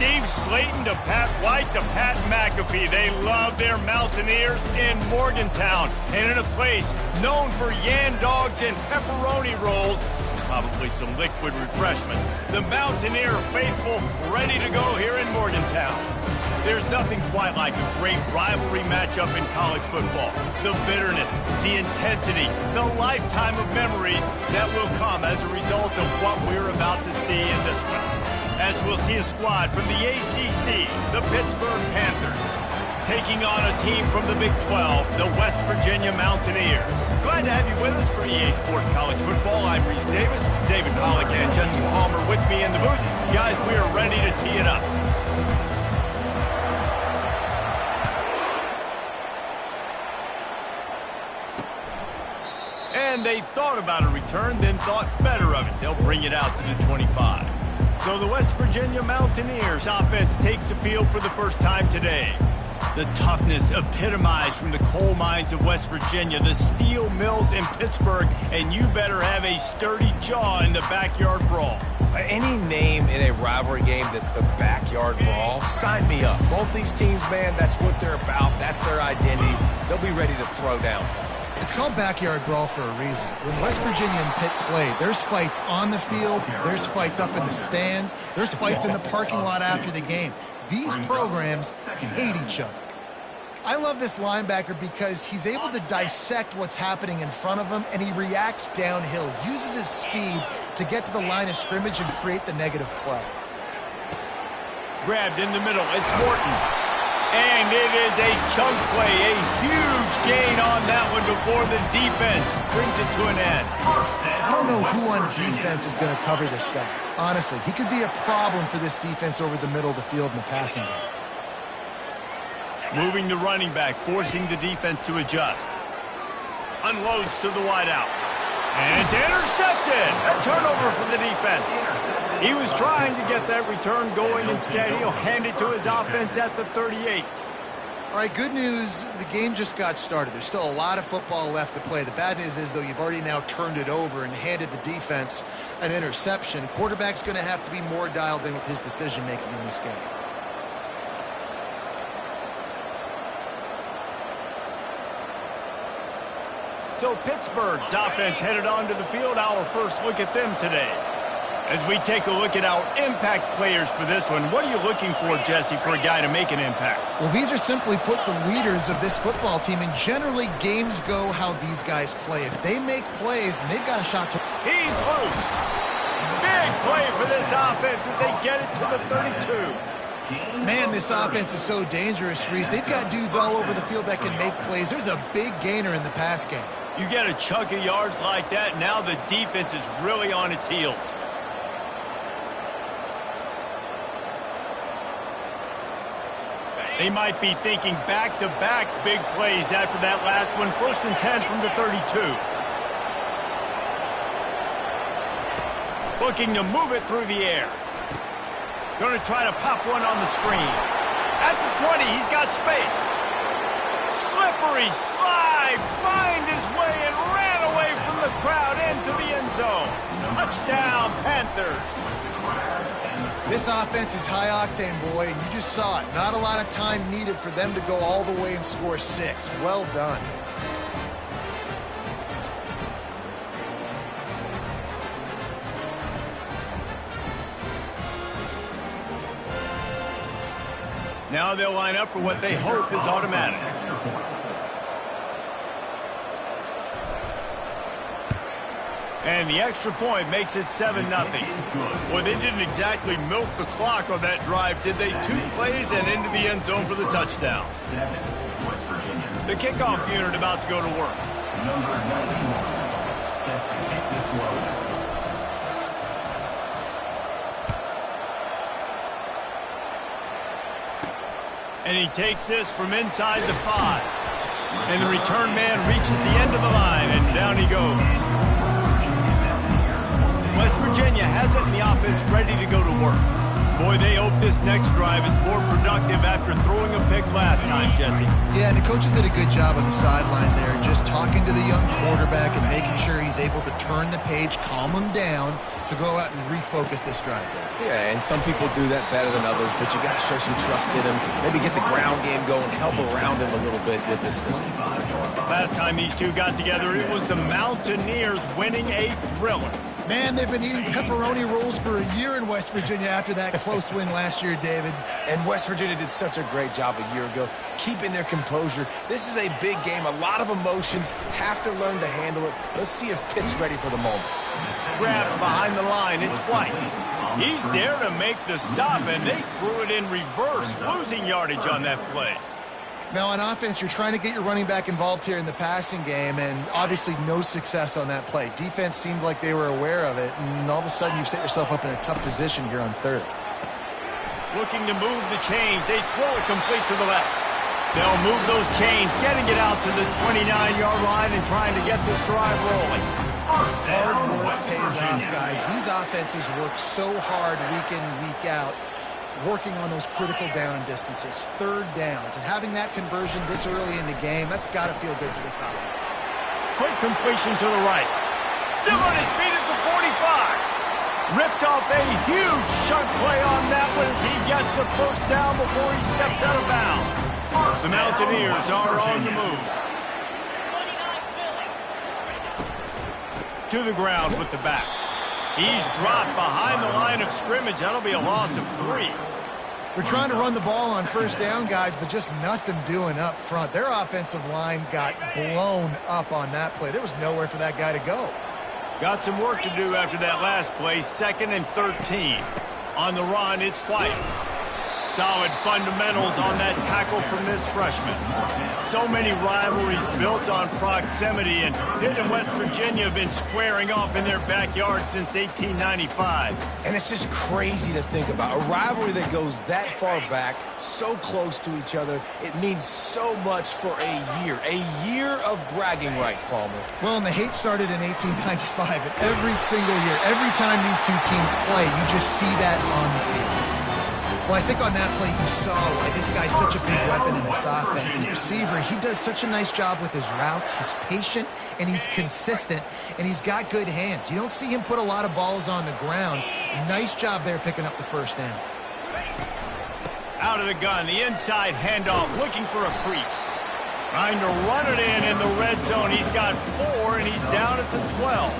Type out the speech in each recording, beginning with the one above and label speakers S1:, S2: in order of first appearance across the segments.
S1: Steve Slayton to Pat White to Pat McAfee. They love their Mountaineers in Morgantown. And in a place known for yan dogs and pepperoni rolls, probably some liquid refreshments, the Mountaineer faithful ready to go here in Morgantown. There's nothing quite like a great rivalry matchup in college football. The bitterness, the intensity, the lifetime of memories that will come as a result of what we're about to see in this one. As we'll see a squad from the ACC, the Pittsburgh Panthers, taking on a team from the Big 12, the West Virginia Mountaineers. Glad to have you with us for EA Sports College Football. I'm Reese Davis, David Pollock and Jesse Palmer with me in the booth. Guys, we are ready to tee it up. And they thought about a return, then thought better of it. They'll bring it out to the 25. So the West Virginia Mountaineers offense takes the field for the first time today. The toughness epitomized from the coal mines of West Virginia, the steel mills in Pittsburgh, and you better have a sturdy jaw in the backyard brawl.
S2: Any name in a rivalry game that's the backyard brawl, sign me up. Both these teams, man, that's what they're about. That's their identity. They'll be ready to throw down.
S3: It's called backyard brawl for a reason. When West Virginia and Pitt play, there's fights on the field, there's fights up in the stands, there's fights in the parking lot after the game. These programs hate each other. I love this linebacker because he's able to dissect what's happening in front of him, and he reacts downhill, uses his speed to get to the line of scrimmage and create the negative play.
S1: Grabbed in the middle, it's Morton. And it is a chunk play, a huge gain on that one before the defense brings it to an end.
S3: I don't know who on defense is going to cover this guy. Honestly, he could be a problem for this defense over the middle of the field in the passing game.
S1: Moving the running back, forcing the defense to adjust. Unloads to the wideout. And it's intercepted. A turnover for the defense. He was trying to get that return going. Instead, he'll hand it to his offense at the 38.
S3: All right, good news. The game just got started. There's still a lot of football left to play. The bad news is, though, you've already now turned it over and handed the defense an interception. Quarterback's going to have to be more dialed in with his decision-making in this game.
S1: So Pittsburgh's offense headed onto the field. Our first look at them today. As we take a look at our impact players for this one, what are you looking for, Jesse, for a guy to make an impact?
S3: Well, these are simply put the leaders of this football team, and generally games go how these guys play. If they make plays, then they've got a shot to...
S1: He's loose. Big play for this offense as they get it to the 32.
S3: Man, this offense is so dangerous, Reese. They've got dudes all over the field that can make plays. There's a big gainer in the pass game.
S1: You get a chunk of yards like that, now the defense is really on its heels. They might be thinking back-to-back big plays after that last one. 1st and 10 from the 32. Looking to move it through the air. Going to try to pop one on the screen. At the 20, he's got space. Slippery slide, find his way and ran away from the crowd into the end zone. Touchdown, Panthers.
S3: This offense is high-octane, boy, and you just saw it. Not a lot of time needed for them to go all the way and score 6. Well done.
S1: Now they'll line up for what they hope is automatic. And the extra point makes it 7-0. Well, they didn't exactly milk the clock on that drive, did they? 2 plays and into the end zone for the touchdown. The kickoff unit about to go to work.
S4: Number 91, set to kick this one.
S1: And he takes this from inside the 5. And the return man reaches the end of the line, and down he goes. West Virginia has it in the offense ready to go to work. Boy, they hope this next drive is more productive after throwing a pick last time, Jesse.
S3: Yeah, and the coaches did a good job on the sideline there, just talking to the young quarterback and making sure he's able to turn the page, calm him down to go out and refocus this drive there.
S2: Yeah, and some people do that better than others, but you got to show some trust in him. Maybe get the ground game going, help around him a little bit with this system.
S1: Last time these two got together, it was the Mountaineers winning a thriller.
S3: Man, they've been eating pepperoni rolls for a year in West Virginia after that close win last year, David.
S2: And West Virginia did such a great job a year ago, keeping their composure. This is a big game, a lot of emotions, have to learn to handle it. Let's see if Pitt's ready for the moment.
S1: Grab behind the line, it's White. He's there to make the stop, and they threw it in reverse, losing yardage on that play.
S3: Now, on offense, you're trying to get your running back involved here in the passing game, and obviously no success on that play. Defense seemed like they were aware of it, and all of a sudden you've set yourself up in a tough position here on third.
S1: Looking to move the chains. They throw it complete to the left. They'll move those chains, getting it out to the 29-yard line and trying to get this drive rolling.
S3: Hard work pays off, guys. These offenses work so hard week in, week out, working on those critical down distances, third downs, and having that conversion this early in the game, that's got to feel good for this offense.
S1: Quick completion to the right. Still on his feet at the 45. Ripped off a huge chunk play on that one as he gets the first down before he steps out of bounds. The Mountaineers are on the move. To the ground with the back. He's dropped behind the line of scrimmage. That'll be a loss of 3.
S3: We're trying to run the ball on first down, guys, but just nothing doing up front. Their offensive line got blown up on that play. There was nowhere for that guy to go.
S1: Got some work to do after that last play. 2nd and 13. On the run, it's White. Solid fundamentals on that tackle from this freshman. So many rivalries built on proximity, and Pitt and West Virginia have been squaring off in their backyard since 1895.
S2: And it's just crazy to think about. A rivalry that goes that far back, so close to each other. It means so much for a year. A year of bragging rights, Palmer.
S3: Well, and the hate started in 1895, and every single year, every time these two teams play, you just see that on the field. Well, I think on that play you saw why this guy's such a big weapon in this offense. The receiver, he does such a nice job with his routes. He's patient, and he's consistent, and he's got good hands. You don't see him put a lot of balls on the ground. Nice job there picking up the first down.
S1: Out of the gun, the inside handoff, looking for a crease. Trying to run it in the red zone. He's got 4, and he's down at the 12.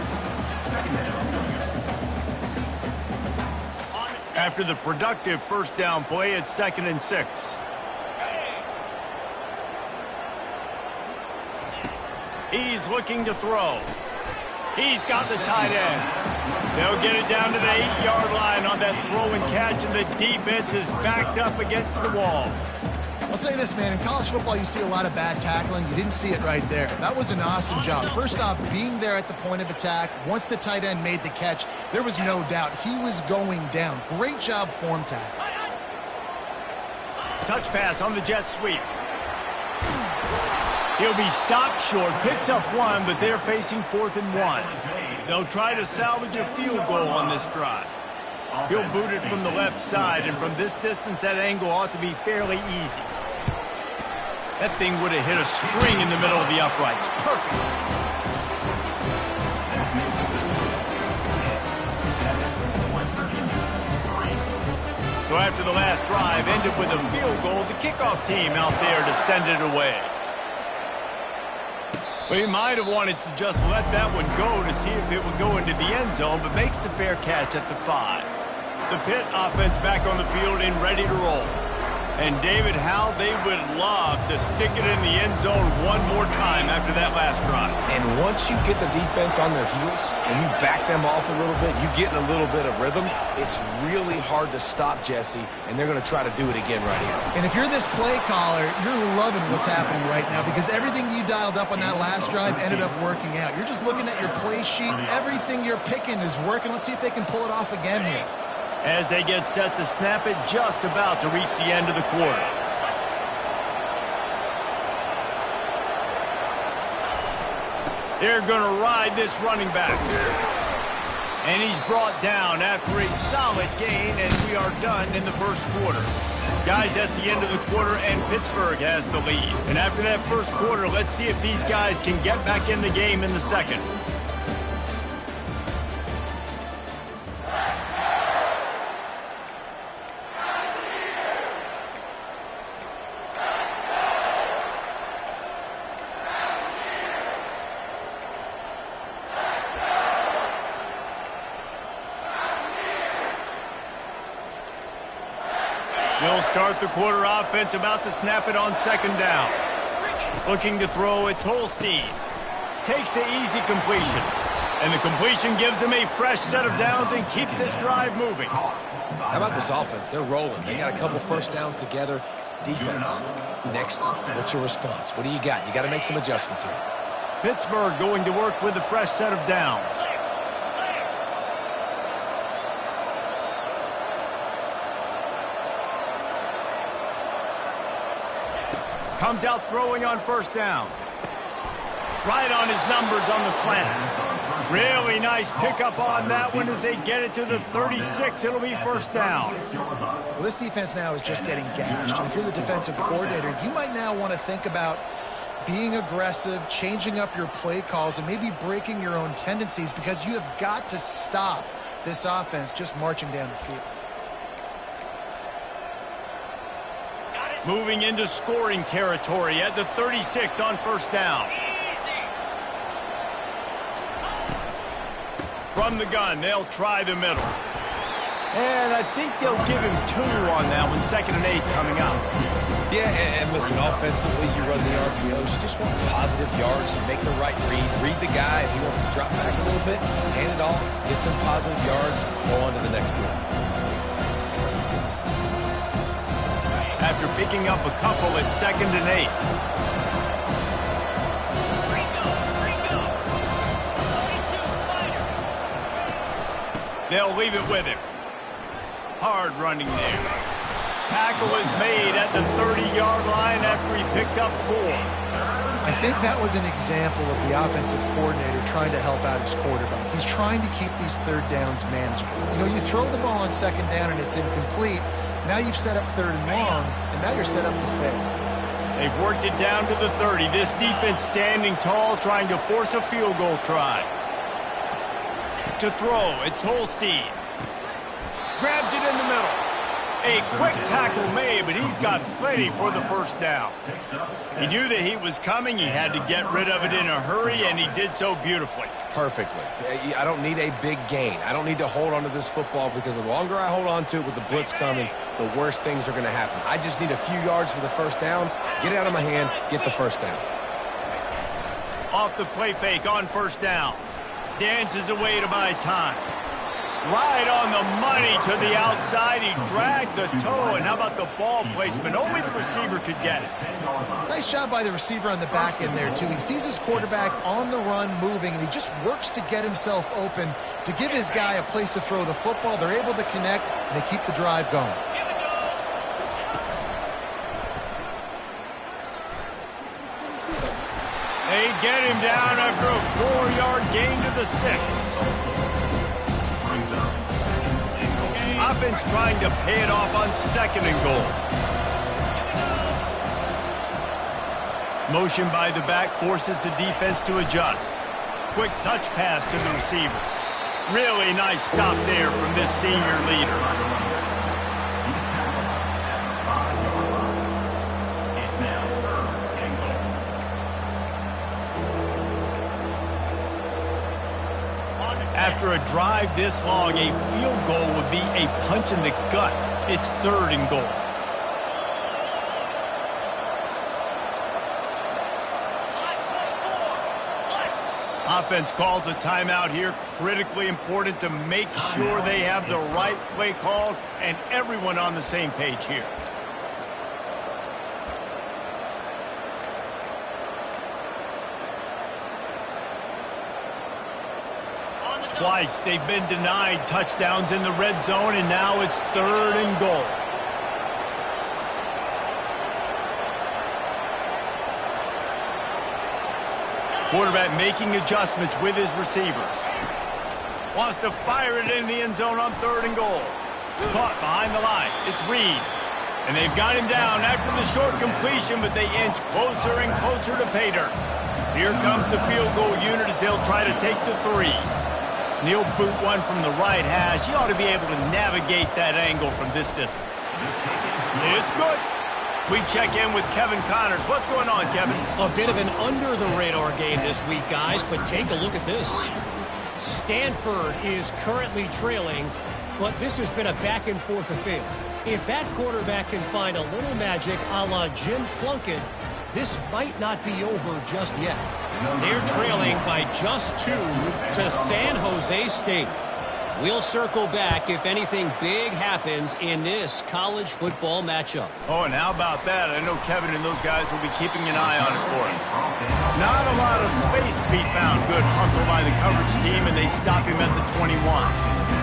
S1: After the productive first down play, it's 2nd and 6. He's looking to throw. He's got the tight end. They'll get it down to the 8-yard line on that throw and catch, and the defense is backed up against the wall.
S3: I'll say this, man. In college football, you see a lot of bad tackling. You didn't see it right there. That was an awesome job. First off, being there at the point of attack. Once the tight end made the catch, there was no doubt he was going down. Great job form tackle.
S1: Touch pass on the jet sweep. He'll be stopped short, picks up 1, but they're facing 4th and 1. They'll try to salvage a field goal on this drive. He'll boot it from the left side, and from this distance, that angle ought to be fairly easy. That thing would have hit a string in the middle of the uprights. Perfect. So after the last drive ended with a field goal, the kickoff team out there to send it away. Well, he might have wanted to just let that one go to see if it would go into the end zone, but makes the fair catch at the 5. The Pitt offense back on the field and ready to roll. And David, how they would love to stick it in the end zone one more time after that last drive.
S2: And once you get the defense on their heels and you back them off a little bit, you get in a little bit of rhythm, it's really hard to stop Jesse, and they're going to try to do it again right here.
S3: And if you're this play caller, you're loving what's happening right now because everything you dialed up on that last drive ended up working out. You're just looking at your play sheet. Everything you're picking is working. Let's see if they can pull it off again here.
S1: As they get set to snap it, just about to reach the end of the quarter. They're going to ride this running back. And he's brought down after a solid gain, and we are done in the first quarter. Guys, that's the end of the quarter, and Pittsburgh has the lead. And after that first quarter, let's see if these guys can get back in the game in the second. They'll start the quarter offense, about to snap it on second down. Looking to throw, it's Holstein. Takes the easy completion. And the completion gives him a fresh set of downs and keeps this drive moving.
S2: How about this offense? They're rolling. They got a couple first downs together. Defense. Next, what's your response? What do you got? You got to make some adjustments here.
S1: Pittsburgh going to work with a fresh set of downs. Comes out throwing on first down. Right on his numbers on the slant. Really nice pickup on that one as they get it to the 36. It'll be first down.
S3: Well, this defense now is just getting gashed. And if you're the defensive coordinator, you might now want to think about being aggressive, changing up your play calls, and maybe breaking your own tendencies, because you have got to stop this offense just marching down the field.
S1: Moving into scoring territory at the 36 on first down. From the gun, they'll try the middle. And I think they'll give him 2 on that one, 2nd and 8 coming up.
S2: Yeah, and listen, offensively, you run the RPOs. You just want positive yards, make the right read the guy. If he wants to drop back a little bit, hand it off, get some positive yards, go on to the next play.
S1: After picking up a couple at 2nd and 8. They'll leave it with him. Hard running there. Tackle is made at the 30-yard line after he picked up 4.
S3: I think that was an example of the offensive coordinator trying to help out his quarterback. He's trying to keep these third downs manageable. You know, you throw the ball on second down and it's incomplete. Now you've set up 3rd and long, and now you're set up to fail.
S1: They've worked it down to the 30. This defense standing tall, trying to force a field goal try. To throw, it's Holstein. Grabs it in the middle. A quick tackle made, but he's got plenty for the first down. He knew that he was coming. He had to get rid of it in a hurry, and he did so beautifully.
S2: Perfectly. I don't need a big gain. I don't need to hold on to this football, because the longer I hold on to it with the blitz coming, the worse things are going to happen. I just need a few yards for the first down, get it out of my hand, get the first down.
S1: Off the play fake on first down. Dances away to buy time. Right on the money to the outside. He dragged the toe, and how about the ball placement? Only the receiver could get it.
S3: Nice job by the receiver on the back end there, too. He sees his quarterback on the run moving, and he just works to get himself open to give his guy a place to throw the football. They're able to connect, and they keep the drive going.
S1: They get him down after a 4-yard gain to the 6. Offense trying to pay it off on 2nd and goal. Motion by the back forces the defense to adjust. Quick touch pass to the receiver. Really nice stop there from this senior leader. After a drive this long, a field goal would be a punch in the gut. It's 3rd and goal. Offense calls a timeout here. Critically important to make sure they have the right play called and everyone on the same page here. Twice they've been denied touchdowns in the red zone, and now it's 3rd and goal. Quarterback making adjustments with his receivers. Wants to fire it in the end zone on 3rd and goal. Caught behind the line. It's Reed. And they've got him down after the short completion, but they inch closer and closer to pay dirt. Here comes the field goal unit as they'll try to take the 3. He'll boot one from the right hash. He ought to be able to navigate that angle from this distance. It's good. We check in with Kevin Connors. What's going on, Kevin?
S5: A bit of an under-the-radar game this week, guys, but take a look at this. Stanford is currently trailing, but this has been a back-and-forth affair. If that quarterback can find a little magic a la Jim Plunkett, this might not be over just yet. They're trailing by just 2 to San Jose State. We'll circle back if anything big happens in this college football matchup.
S1: Oh, and how about that? I know Kevin and those guys will be keeping an eye on it for us. Not a lot of space to be found. Good hustle by the coverage team, and they stop him at the 21.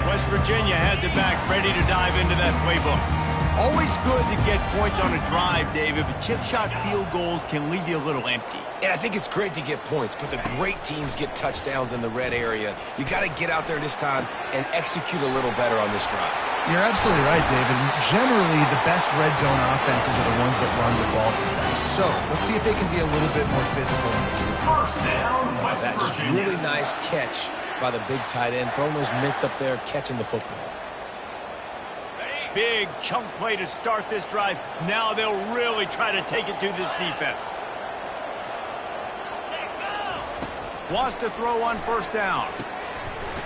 S1: West Virginia has it back, ready to dive into that playbook. Always good to get points on a drive, David, but chip shot field goals can leave you a little empty.
S2: And I think it's great to get points, but the great teams get touchdowns in the red area. You got to get out there this time and execute a little better on this drive.
S3: You're absolutely right, David. Generally, the best red zone offenses are the ones that run the ball the best. So let's see if they can be a little bit more physical.
S2: That's a really nice catch by the big tight end, throwing those mitts up there, catching the football.
S1: Big chunk play to start this drive. Now they'll really try to take it to this defense. Wants to throw on 1st down.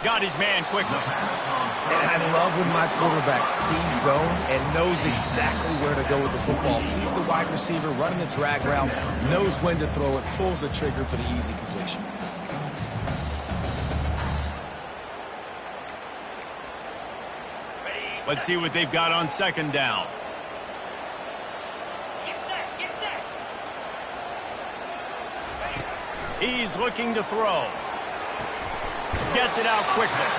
S1: Got his man quickly.
S2: And I love when my quarterback sees zone and knows exactly where to go with the football. Sees the wide receiver running the drag route, knows when to throw it, pulls the trigger for the easy completion.
S1: Let's see what they've got on 2nd down. He's looking to throw. Gets it out quickly.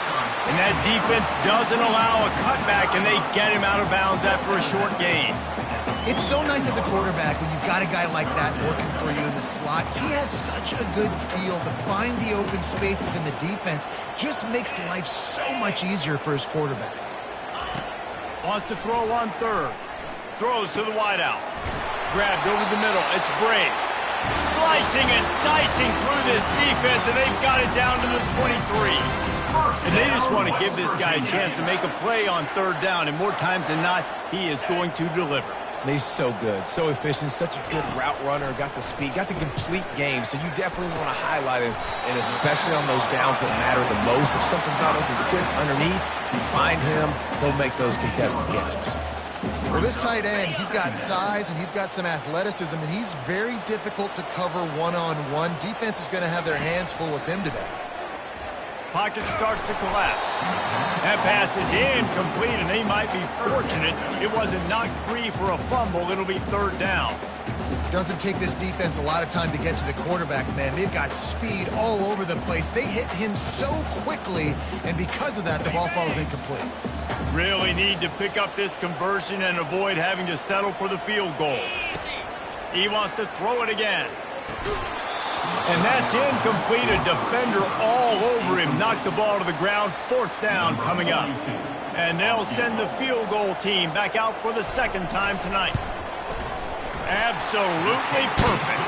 S1: And that defense doesn't allow a cutback, and they get him out of bounds after a short gain.
S3: It's so nice as a quarterback when you've got a guy like that working for you in the slot. He has such a good feel to find the open spaces in the defense. Just makes life so much easier for his quarterback.
S1: Wants to throw on 3rd. Throws to the wideout. Grabbed over the middle. It's Brady. Slicing and dicing through this defense, and they've got it down to the 23. And they just want to give this guy a chance to make a play on 3rd down, and more times than not, he is going to deliver.
S2: And he's so good, so efficient, such a good route runner, got the speed, got the complete game, so you definitely want to highlight him, and especially on those downs that matter the most. If something's not open quick underneath, you find him, he'll make those contested catches.
S3: Well, this tight end, he's got size and he's got some athleticism, and he's very difficult to cover one-on-one. Defense is going to have their hands full with him today.
S1: Pocket starts to collapse. That pass is incomplete, and they might be fortunate it wasn't knocked free for a fumble. It'll be 3rd down.
S3: Doesn't take this defense a lot of time to get to the quarterback, man. They've got speed all over the place. They hit him so quickly, and because of that, the ball falls incomplete.
S1: Really need to pick up this conversion and avoid having to settle for the field goal. He wants to throw it again. And that's incomplete. A defender all over him. Knocked the ball to the ground. 4th down coming up. And they'll send the field goal team back out for the 2nd time tonight. Absolutely perfect.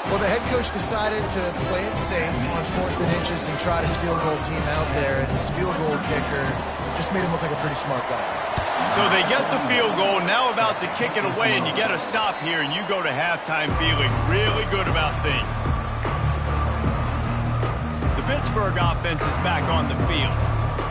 S3: Well, the head coach decided to play it safe on 4th and inches and try his field goal team out there, and his field goal kicker just made him look like a pretty smart guy.
S1: So they get the field goal, now about to kick it away, and you get a stop here, and you go to halftime feeling really good about things. The Pittsburgh offense is back on the field.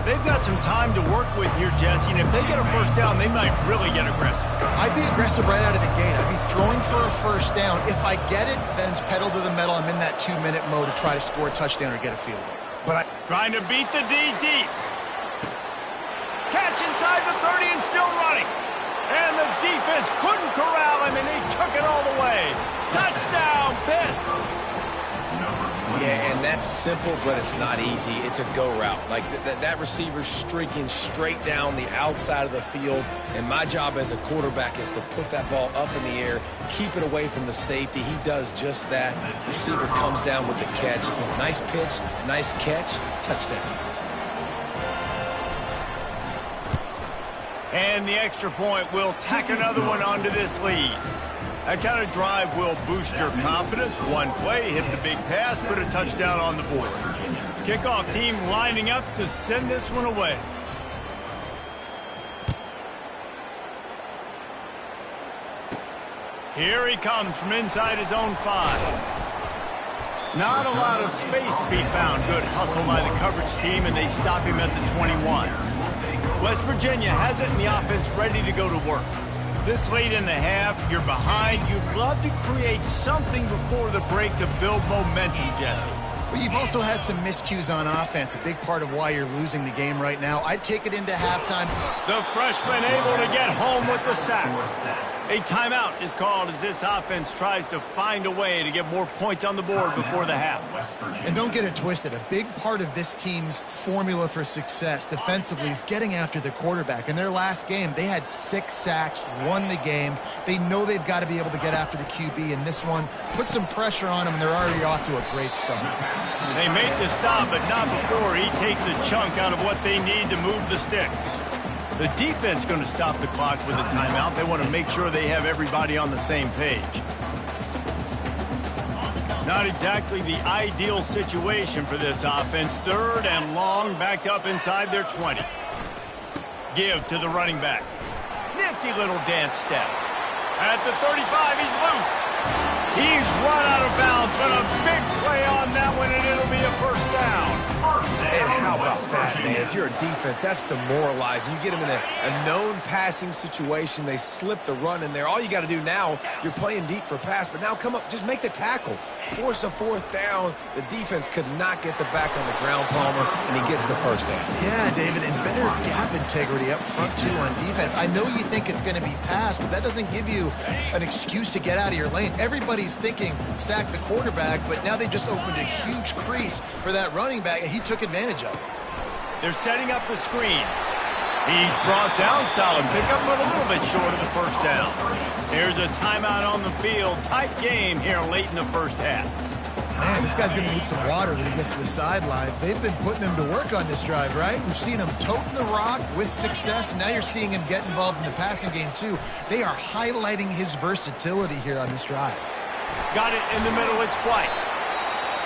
S1: They've got some time to work with here, Jesse, and if they get a 1st down, they might really get aggressive.
S3: I'd be aggressive right out of the gate. I'd be throwing for a 1st down. If I get it, then it's pedal to the metal. I'm in that 2-minute mode to try to score a touchdown or get a field goal.
S2: But
S1: trying to beat the D deep. Catch inside the 30 and still running. And the defense couldn't corral him, and he took it all the way. Touchdown, Pitt.
S2: yeah, and that's simple, but it's not easy. It's a go route. Like that receiver's streaking straight down the outside of the field, and my job as a quarterback is to put that ball up in the air, keep it away from the safety. He does just that. Receiver comes down with the catch. Nice pitch, nice catch, touchdown.
S1: And the extra point will tack another one onto this lead. That kind of drive will boost your confidence. One play, hit the big pass, put a touchdown on the board. Kickoff team lining up to send this one away. Here he comes from inside his own 5. Not a lot of space to be found. Good hustle by the coverage team, and they stop him at the 21. West Virginia has it, and the offense ready to go to work. This late in the half, you're behind. You'd love to create something before the break to build momentum, Jesse.
S3: But you've also had some miscues on offense, a big part of why you're losing the game right now. I'd take it into halftime.
S1: The freshman able to get home with the sack. A timeout is called as this offense tries to find a way to get more points on the board before the half.
S3: And don't get it twisted. A big part of this team's formula for success defensively is getting after the quarterback. In their last game, they had 6 sacks, won the game. They know they've got to be able to get after the QB, and this one put some pressure on them, and they're already off to a great start.
S1: They make the stop, but not before he takes a chunk out of what they need to move the sticks. The defense going to stop the clock with a timeout. They want to make sure they have everybody on the same page. Not exactly the ideal situation for this offense. 3rd and long, backed up inside their 20. Give to the running back. Nifty little dance step. At the 35, he's loose. He's run out of bounds, but a big play on that one, and it'll be a first down.
S2: And how about that, man? If you're a defense, that's demoralizing. You get them in a known passing situation. They slip the run in there. All you got to do now, you're playing deep for pass, but now come up, just make the tackle. Force a 4th down. The defense could not get the back on the ground, Palmer, and he gets the first down.
S3: Yeah, David, and better gap integrity up front, too, on defense. I know you think it's going to be pass, but that doesn't give you an excuse to get out of your lane. Everybody's thinking sack the quarterback, but now they just opened a huge crease for that running back, and he took advantage of it.
S1: They're setting up the screen. He's brought down, solid pickup, but a little bit short of the first down. There's a timeout on the field. Tight game here late in the first half.
S3: Man, this guy's going to need some water when he gets to the sidelines. They've been putting him to work on this drive, right? We've seen him toting the rock with success. Now you're seeing him get involved in the passing game, too. They are highlighting his versatility here on this drive.
S1: Got it in the middle. It's White.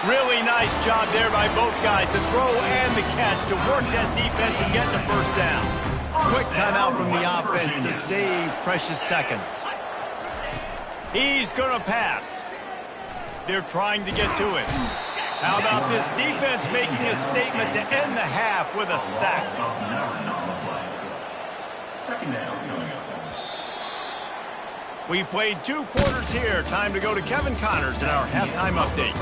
S1: Really nice job there by both guys to throw and the catch to work that defense and get the first down. Quick timeout from the offense to save precious seconds. He's going to pass. They're trying to get to it. How about this defense making a statement to end the half with a sack? We've played 2 quarters here. Time to go to Kevin Connors in our halftime update.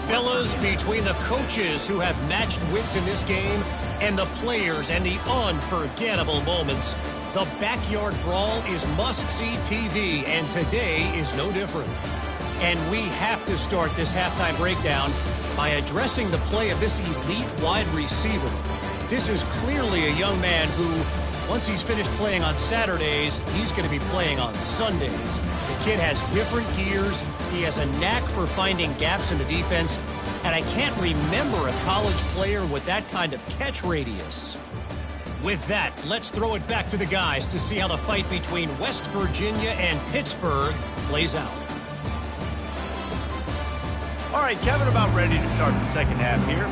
S5: Fellas, between the coaches who have matched wits in this game and the players and the unforgettable moments, the backyard brawl is must-see TV, and today is no different. And we have to start this halftime breakdown by addressing the play of this elite wide receiver. This is clearly a young man who, once he's finished playing on Saturdays, he's going to be playing on Sundays. The kid has different gears. He has a knack for finding gaps in the defense, and I can't remember a college player with that kind of catch radius. With that, let's throw it back to the guys to see how the fight between West Virginia and Pittsburgh plays out.
S1: All right, Kevin, about ready to start the second half here.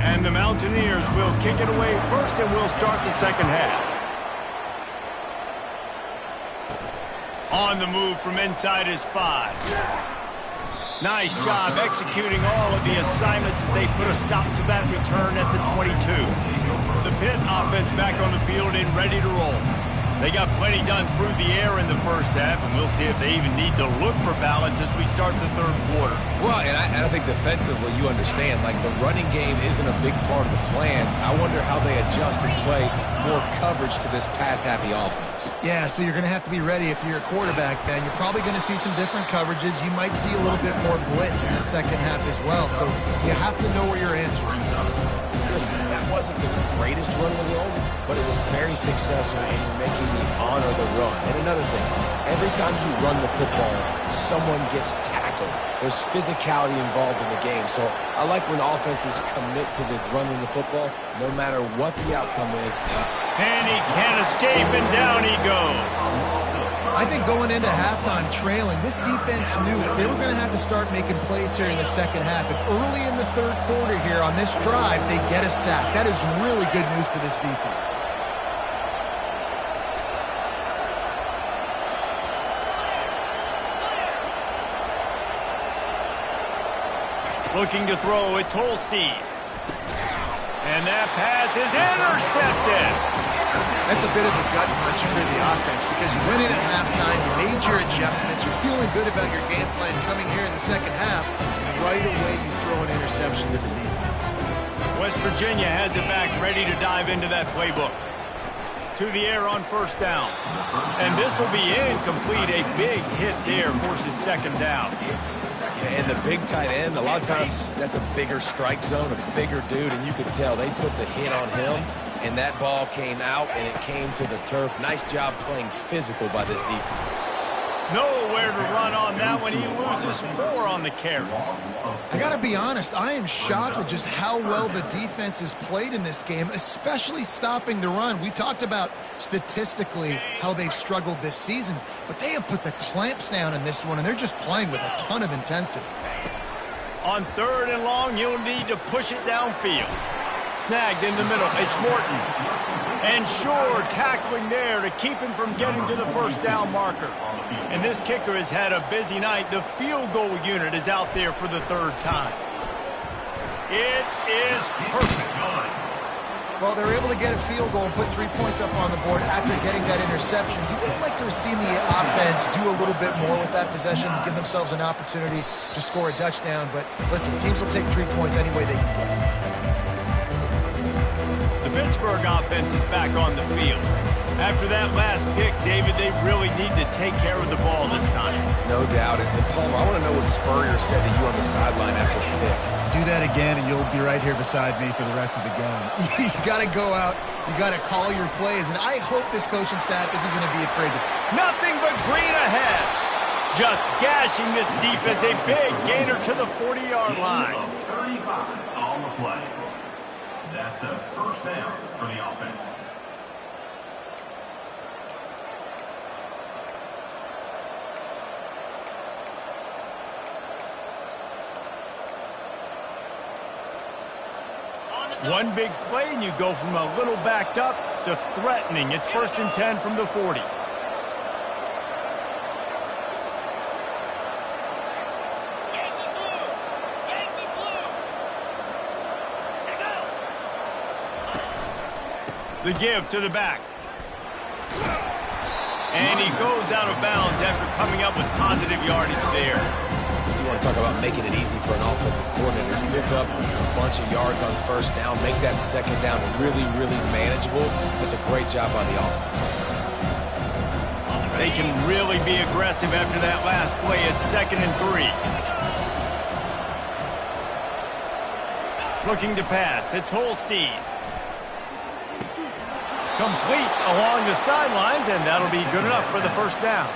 S1: And the Mountaineers will kick it away first, and we'll start the second half. On the move from inside his 5. Nice job executing all of the assignments as they put a stop to that return at the 22. The Pitt offense back on the field and ready to roll. They got plenty done through the air in the first half, and we'll see if they even need to look for balance as we start the third quarter.
S2: Well, and I think defensively, you understand, like the running game isn't a big part of the plan. I wonder how they adjust and play more coverage to this pass-happy offense.
S3: Yeah, so you're going to have to be ready if you're a quarterback, Ben. You're probably going to see some different coverages. You might see a little bit more blitz in the second half as well, so you have to know where your answers are.
S2: Listen, that wasn't the greatest run in the world, but it was very successful, and you're making me honor the run. And another thing, every time you run the football, someone gets tackled. There's physicality involved in the game. So I like when offenses commit to the running the football, no matter what the outcome is.
S1: And he can't escape, and down he goes.
S3: I think going into halftime trailing, this defense knew that they were going to have to start making plays here in the second half. And early in the third quarter here on this drive, they get a sack. That is really good news for this defense.
S1: Looking to throw, it's Holstein. And that pass is intercepted.
S3: That's a bit of a gut punch for the offense because you went in at halftime, you made your adjustments, you're feeling good about your game plan coming here in the second half, and right away you throw an interception to the defense.
S1: West Virginia has it back, ready to dive into that playbook. To the air on first down. And this will be incomplete. A big hit there forces second down.
S2: And the big tight end, a lot of times that's a bigger strike zone, a bigger dude, and you could tell they put the hit on him, and that ball came out, and it came to the turf. Nice job playing physical by this defense.
S1: Nowhere to run on that one. He loses 4 on the carry.
S3: I got to be honest, I am shocked at just how well the defense has played in this game, especially stopping the run. We talked about statistically how they've struggled this season, but they have put the clamps down in this one, and they're just playing with a ton of intensity.
S1: On third and long, you'll need to push it downfield. Snagged in the middle. It's Morton. And Shore tackling there to keep him from getting to the first down marker. And this kicker has had a busy night. The field goal unit is out there for the third time. It is perfect.
S3: Well, they're able to get a field goal and put 3 points up on the board after getting that interception. You would have liked to have seen the offense do a little bit more with that possession, give themselves an opportunity to score a touchdown. But listen, teams will take 3 points any way they can get.
S1: The Pittsburgh offense is back on the field. After that last pick, David, they really need to take care of the ball this time.
S2: No doubt. And Palmer, I want to know what Spurrier said to you on the sideline after the pick.
S3: Do that again, and you'll be right here beside me for the rest of the game. You got to go out. You got to call your plays, and I hope this coaching staff isn't going to be afraid to.
S1: Nothing but green ahead. Just gashing this defense. A big gainer to the 40-yard line.
S4: 35 on the play. That's a first down for the offense.
S1: One big play, and you go from a little backed up to threatening. It's 1st and 10 from the 40. The give to the back. And he goes out of bounds after coming up with positive yardage there.
S2: You want to talk about making it easy for an offensive coordinator. You pick up a bunch of yards on first down, make that second down really, really manageable. That's a great job by the offense.
S1: They can really be aggressive after that last play. It's 2nd and 3. Looking to pass. It's Holstein. Complete along the sidelines, and that'll be good enough for the first down.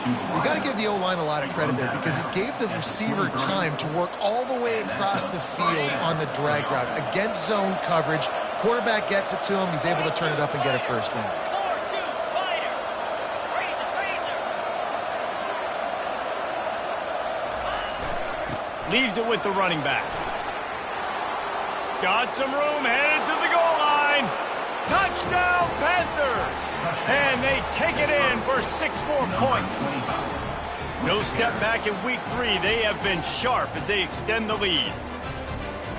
S3: You got to give the O-line a lot of credit there because it gave the receiver time to work all the way across the field on the drag route against zone coverage. Quarterback gets it to him. He's able to turn it up and get a first down.
S1: Leaves it with the running back. Got some room, headed to the goal line. Touchdown, Panthers! And they take it in for 6 more points. No step back in week 3. They have been sharp as they extend the lead.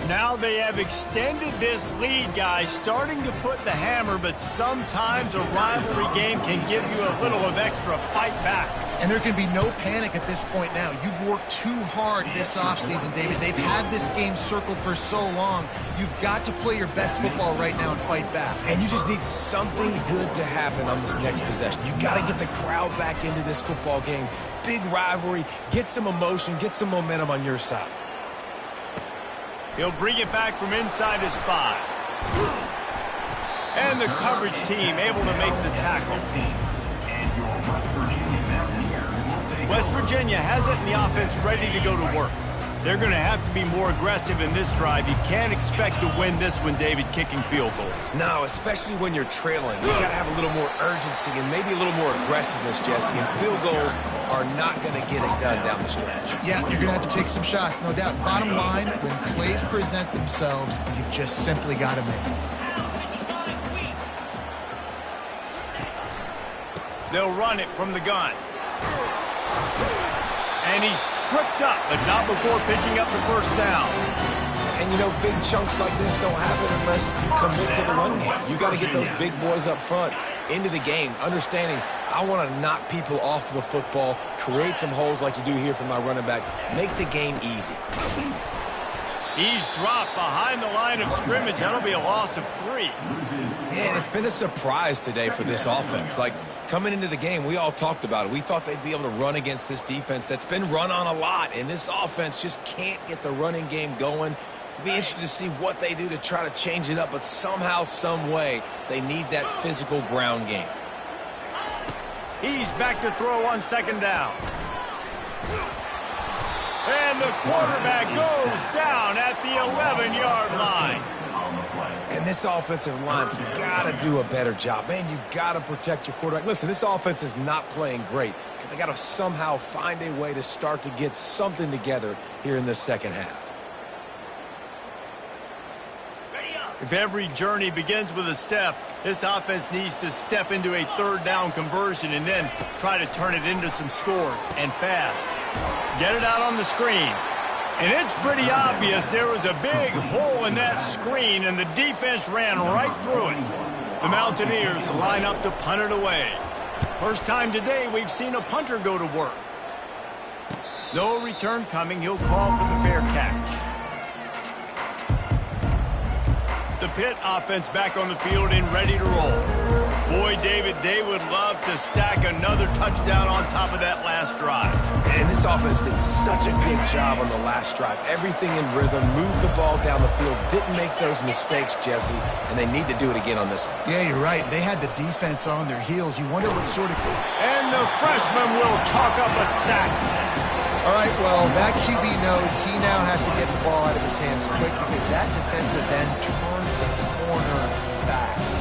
S1: Now they have extended this lead, guys, starting to put the hammer, but sometimes a rivalry game can give you a little of extra fight back.
S3: And there can be no panic at this point now. You've worked too hard this offseason, David. They've had this game circled for so long. You've got to play your best football right now and fight back.
S2: And you just need something good to happen on this next possession. You got to get the crowd back into this football game. Big rivalry. Get some emotion. Get some momentum on your side.
S1: He'll bring it back from inside his 5. And the coverage team able to make the tackle. West Virginia has it in the offense ready to go to work. They're going to have to be more aggressive in this drive. You can't expect to win this one, David, kicking field goals.
S2: No, especially when you're trailing. You got to have a little more urgency and maybe a little more aggressiveness, Jesse. And field goals are not going to get it done down the stretch.
S3: Yeah, you're going to have to take some shots, no doubt. Bottom line, when plays present themselves, you've just simply got to make them.
S1: They'll run it from the gun. And he's tripped up, but not before picking up the first down.
S2: And, you know, big chunks like this don't happen unless you commit to the run game. You got to get those big boys up front into the game, understanding I want to knock people off the football, create some holes like you do here from my running back, make the game easy.
S1: He's dropped behind the line of scrimmage. That'll be a loss of 3.
S2: Man, it's been a surprise today for this offense. Like, coming into the game, we all talked about it. We thought they'd be able to run against this defense that's been run on a lot, and this offense just can't get the running game going. It'll be interesting to see what they do to try to change it up, but somehow, some way, they need that physical ground game.
S1: He's back to throw on second down. And the quarterback goes down at the 11-yard line.
S2: And this offensive line's got to do a better job. Man, you got to protect your quarterback. Listen, this offense is not playing great, but they got to somehow find a way to start to get something together here in the second half.
S1: If every journey begins with a step, this offense needs to step into a third down conversion and then try to turn it into some scores, and fast. Get it out on the screen. And it's pretty obvious there was a big hole in that screen, and the defense ran right through it. The Mountaineers line up to punt it away. First time today we've seen a punter go to work. No return coming. He'll call for the fair catch. The Pitt offense back on the field and ready to roll. Boy, David, they would love to stack another touchdown on top of that last drive.
S2: And this offense did such a good job on the last drive. Everything in rhythm, moved the ball down the field, didn't make those mistakes, Jesse, and they need to do it again on this one.
S3: Yeah, you're right. They had the defense on their heels. You wonder what sort of...
S1: And the freshman will chalk up a sack.
S3: All right, well, that QB knows he now has to get the ball out of his hands quick because that defensive end turned the corner fast.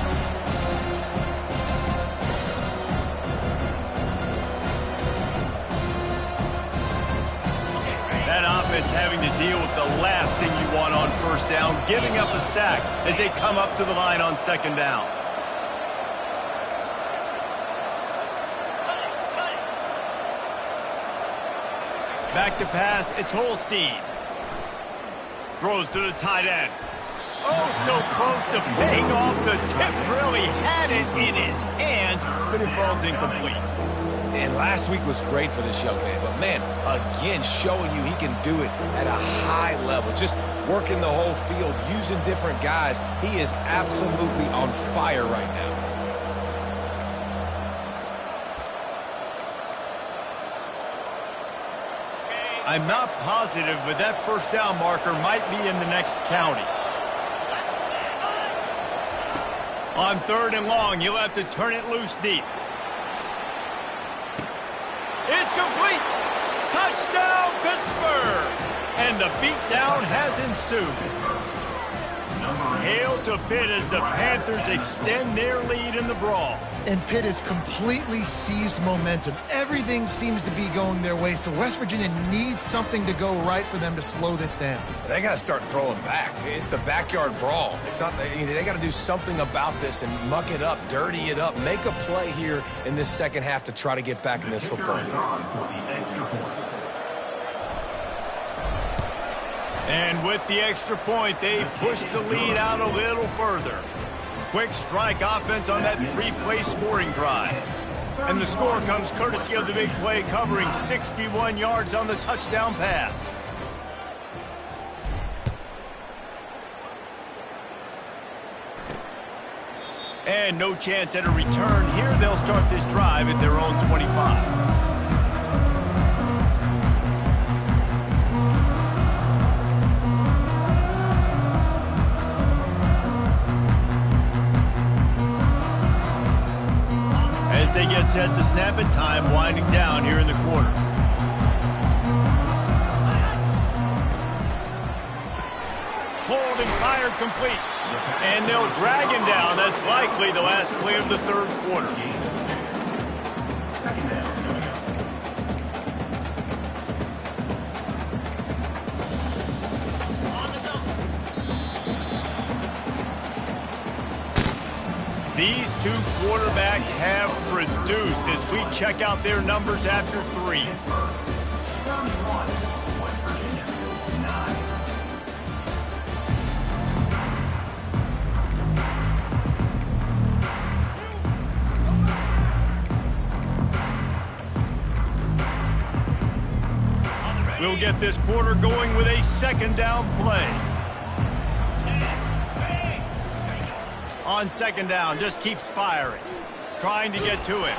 S1: That offense having to deal with the last thing you want on first down, giving up a sack as they come up to the line on second down. Back to pass, it's Holstein. Throws to the tight end. Oh, so close to paying off the tip drill. He had it in his hands, but it falls incomplete.
S2: And last week was great for this young man. But, man, again, showing you he can do it at a high level. Just working the whole field, using different guys. He is absolutely on fire right now.
S1: I'm not positive, but that first down marker might be in the next county. On third and long, you'll have to turn it loose deep. It's complete! Touchdown, Pittsburgh! And the beatdown has ensued. Hail to Pitt as the Panthers extend their lead in the brawl.
S3: And Pitt has completely seized momentum. Everything seems to be going their way, so West Virginia needs something to go right for them to slow this down.
S2: They got to start throwing back. It's the backyard brawl. It's not. They got to do something about this and muck it up, dirty it up, make a play here in this second half to try to get back in this football game.
S1: And with the extra point, they push the lead out a little further. Quick strike offense on that three-play scoring drive. And the score comes courtesy of the big play, covering 61 yards on the touchdown pass. And no chance at a return here. They'll start this drive at their own 25. they get set to snap it. Time winding down here in the quarter. Holding fired complete. And they'll drag him down. That's likely the last play of the third quarter.
S4: Second down coming up.
S1: These two quarterbacks have produced as we check out their numbers after 3.
S4: Round 1, West Virginia, 9.
S1: We'll get this quarter going with a second down play. On second down, just keeps firing. Trying to get to it.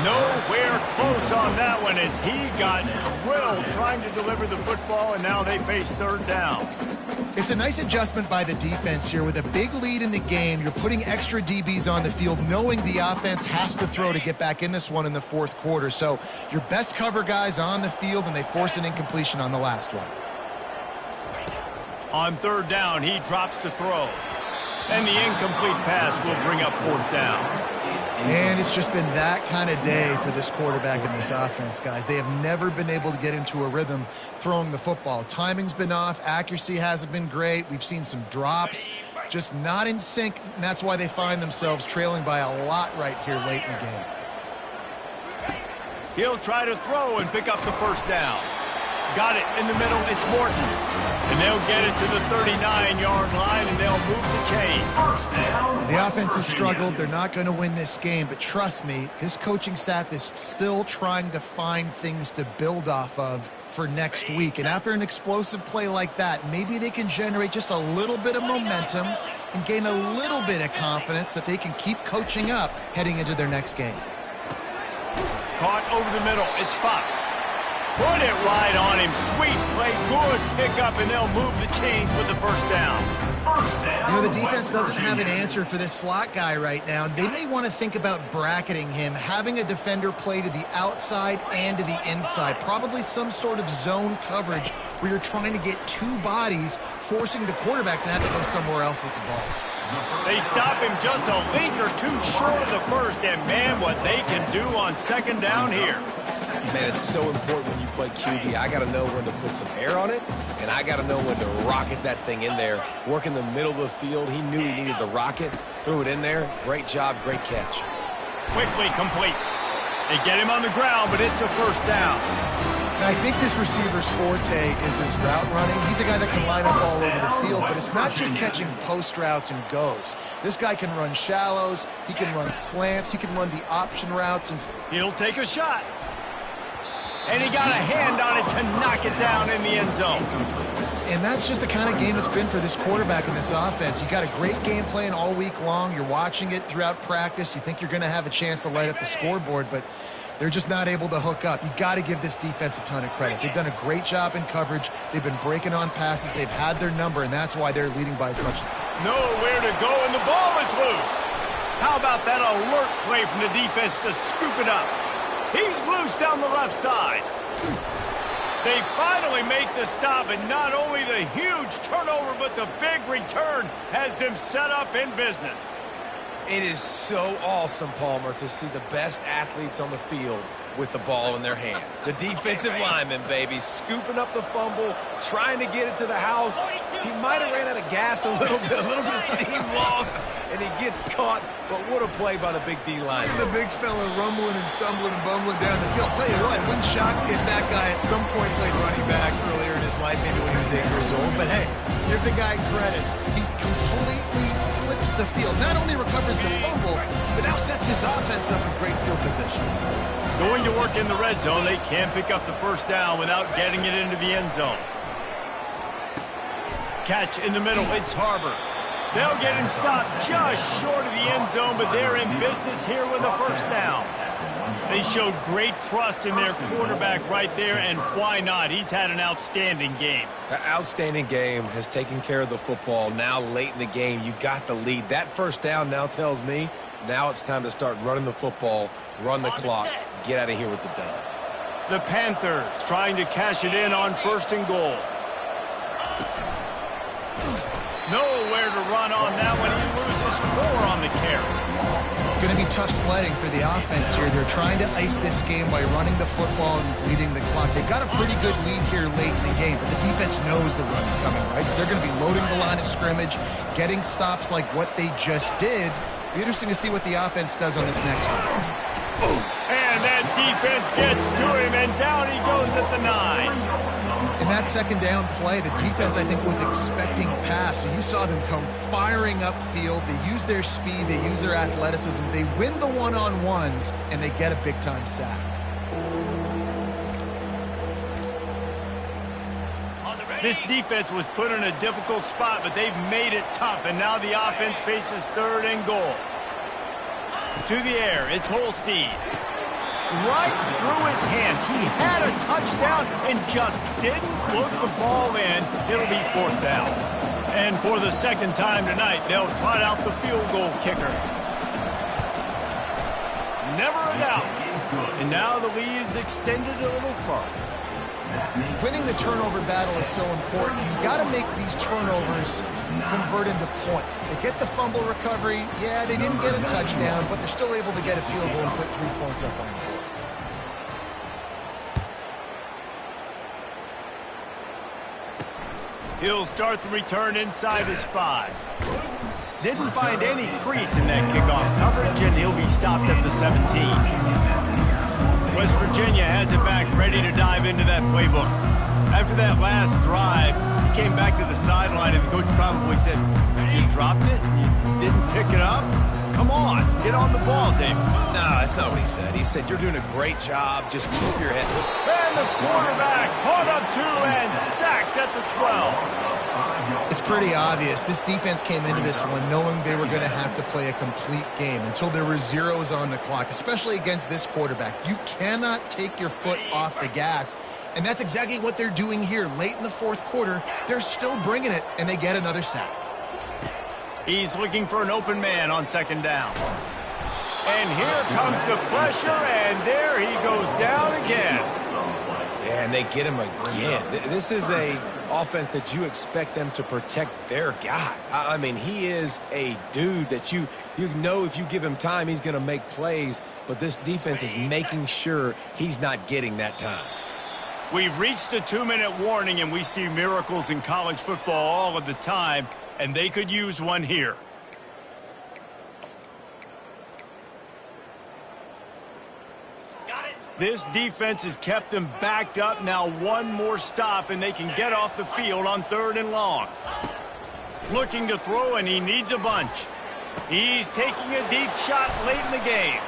S1: Nowhere close on that one as he got drilled trying to deliver the football, and now they face third down.
S3: It's a nice adjustment by the defense here. With a big lead in the game, you're putting extra DBs on the field, knowing the offense has to throw to get back in this one in the fourth quarter. So your best cover guys on the field, and they force an incompletion on the last one.
S1: On third down, he drops to throw. And the incomplete pass will bring up fourth down.
S3: And it's just been that kind of day for this quarterback and this offense, guys. They have never been able to get into a rhythm throwing the football. Timing's been off. Accuracy hasn't been great. We've seen some drops. Just not in sync, and that's why they find themselves trailing by a lot right here late in the game.
S1: He'll try to throw and pick up the first down. Got it in the middle. It's Morton. And they'll get it to the 39-yard line, and they'll move the chain.
S3: The offense has struggled. They're not going to win this game, but trust me, this coaching staff is still trying to find things to build off of for next week. And after an explosive play like that, maybe they can generate just a little bit of momentum and gain a little bit of confidence that they can keep coaching up heading into their next game.
S1: Caught over the middle. It's Fox. Put it right on him. Sweet play. Good pickup, and they'll move the chains with the first down.
S3: You know, the defense doesn't have an answer for this slot guy right now. They may want to think about bracketing him, having a defender play to the outside and to the inside. Probably some sort of zone coverage where you're trying to get two bodies, forcing the quarterback to have to go somewhere else with the ball.
S1: They stop him just a link or two short of the first, and man, what they can do on second down here.
S2: Man, it's so important when you play QB. I got to know when to put some air on it, and I got to know when to rocket that thing in there. Work in the middle of the field. He knew he needed the rocket. Threw it in there. Great job, great catch.
S1: Quickly complete. They get him on the ground, but it's a first down.
S3: And I think this receiver's forte is his route running. He's a guy that can line up all over the field, but it's not just catching post routes and goes. This guy can run shallows. He can run slants. He can run the option routes. And
S1: he'll take a shot. And he got a hand on it to knock it down in the end zone.
S3: And that's just the kind of game it's been for this quarterback in this offense. You got a great game plan all week long. You're watching it throughout practice. You think you're going to have a chance to light up the scoreboard, but they're just not able to hook up. You got to give this defense a ton of credit. They've done a great job in coverage. They've been breaking on passes. They've had their number, and that's why they're leading by as much.
S1: Nowhere to go, and the ball is loose. How about that alert play from the defense to scoop it up? He's loose down the left side. They finally make the stop, and not only the huge turnover, but the big return has them set up in business.
S2: It is so awesome, Palmer, to see the best athletes on the field with the ball in their hands. The defensive lineman, baby, scooping up the fumble, trying to get it to the house. He might have ran out of gas a little bit of steam lost, and he gets caught. But what a play by the big D line.
S3: The big fella rumbling and stumbling and bumbling down the field. I'll tell you what, it wouldn't shock if that guy at some point played running back earlier in his life, maybe when he was 8 years old. But hey, give the guy credit. He completely flips the field. Not only recovers the fumble, but now sets his offense up in great field position.
S1: Going to work in the red zone. They can't pick up the first down without getting it into the end zone. Catch in the middle. It's Harbor. They'll get him stopped just short of the end zone, but they're in business here with a first down. They showed great trust in their quarterback right there, and why not? He's had an outstanding game.
S2: An outstanding game, has taken care of the football. Now late in the game, you got the lead. That first down now tells me Now it's time to start running the football, run the clock, get out of here with the dub.
S1: The Panthers trying to cash it in on 1st and goal. Nowhere to run on that one. He loses 4 on the carry.
S3: It's going to be tough sledding for the offense here. They're trying to ice this game by running the football and leading the clock. They've got a pretty good lead here late in the game, but the defense knows the run's coming, right? So they're going to be loading the line of scrimmage, getting stops like what they just did. Be interesting to see what the offense does on this next one.
S1: And that defense gets to him, and down he goes at the 9.
S3: In that second down play, the defense, I think, was expecting pass. So you saw them come firing upfield. They use their speed. They use their athleticism. They win the one-on-ones, and they get a big-time sack.
S1: This defense was put in a difficult spot, but they've made it tough, and now the offense faces 3rd and goal. To the air, it's Holstein. Right through his hands. He had a touchdown and just didn't look the ball in. It'll be 4th down. And for the 2nd time tonight, they'll trot out the field goal kicker. Never a doubt. And now the lead is extended a little further.
S3: Winning the turnover battle is so important. You got to make these turnovers convert into points. They get the fumble recovery. Yeah, they didn't get a touchdown, but they're still able to get a field goal and put 3 points up on the board.
S1: He'll start the return inside his 5. Didn't find any crease in that kickoff coverage, and he'll be stopped at the 17. West Virginia has it back, ready to dive into that playbook. After that last drive, he came back to the sideline, and the coach probably said, "You dropped it? You didn't pick it up? Come on, get on the ball, David."
S2: No, that's not what he said. He said, "You're doing a great job. Just keep your head."
S1: And the quarterback caught up to and sacked at the 12.
S3: It's pretty obvious. This defense came into this one knowing they were going to have to play a complete game until there were zeros on the clock, especially against this quarterback. You cannot take your foot off the gas, and that's exactly what they're doing here. Late in the 4th quarter, they're still bringing it, and they get another sack.
S1: He's looking for an open man on 2nd down. And here comes the pressure, and there he goes down again.
S2: Yeah, and they get him again. This is a offense that you expect them to protect their guy. I mean, he is a dude that you know if you give him time, he's going to make plays, but this defense is making sure he's not getting that time.
S1: We've reached the 2-minute warning, and we see miracles in college football all of the time, and they could use one here. This defense has kept them backed up. Now one more stop, and they can get off the field on 3rd and long. Looking to throw, and he needs a bunch. He's taking a deep shot late in the game.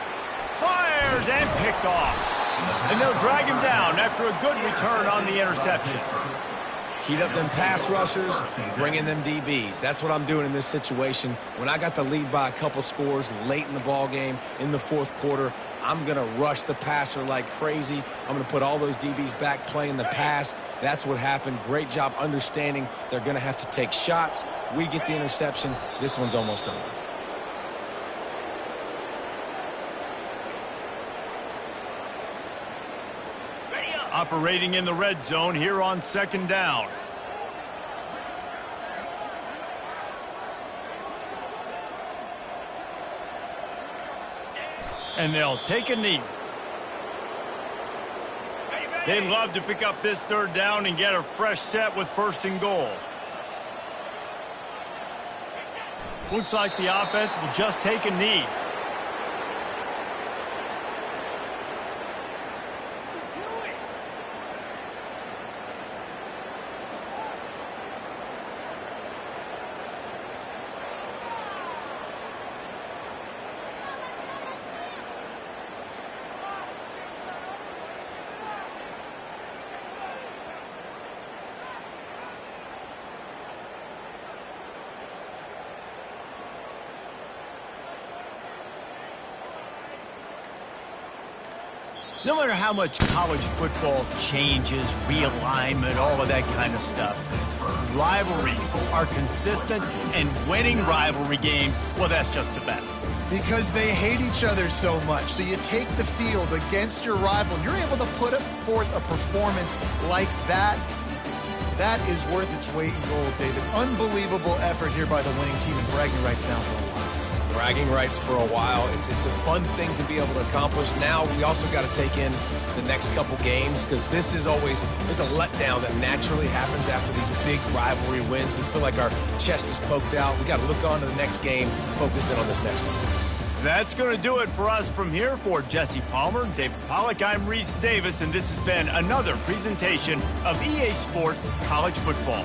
S1: Fires and picked off. And they'll drag him down after a good return on the interception.
S2: Heat up them pass rushers, bring in them DBs. That's what I'm doing in this situation. When I got the lead by a couple scores late in the ball game in the 4th quarter, I'm going to rush the passer like crazy. I'm going to put all those DBs back playing the pass. That's what happened. Great job understanding they're going to have to take shots. We get the interception. This one's almost over.
S1: Operating in the red zone here on 2nd down. And they'll take a knee. They'd love to pick up this 3rd down and get a fresh set with 1st and goal. Looks like the offense will just take a knee. No matter how much college football changes, realignment, all of that kind of stuff, rivalries are consistent, and winning rivalry games, well, that's just the best.
S3: Because they hate each other so much. So you take the field against your rival. You're able to put forth a performance like that. That is worth its weight in gold, David. Unbelievable effort here by the winning team, and bragging rights now for a while.
S2: Bragging rights for a while. It's a fun thing to be able to accomplish. Now we also got to take in the next couple games, because there's a letdown that naturally happens after these big rivalry wins. We feel like our chest is poked out. We got to look on to the next game, focus in on this next one.
S1: That's going to do it for us from here. For Jesse Palmer, David Pollack, I'm Reese Davis, and this has been another presentation of EA Sports College Football.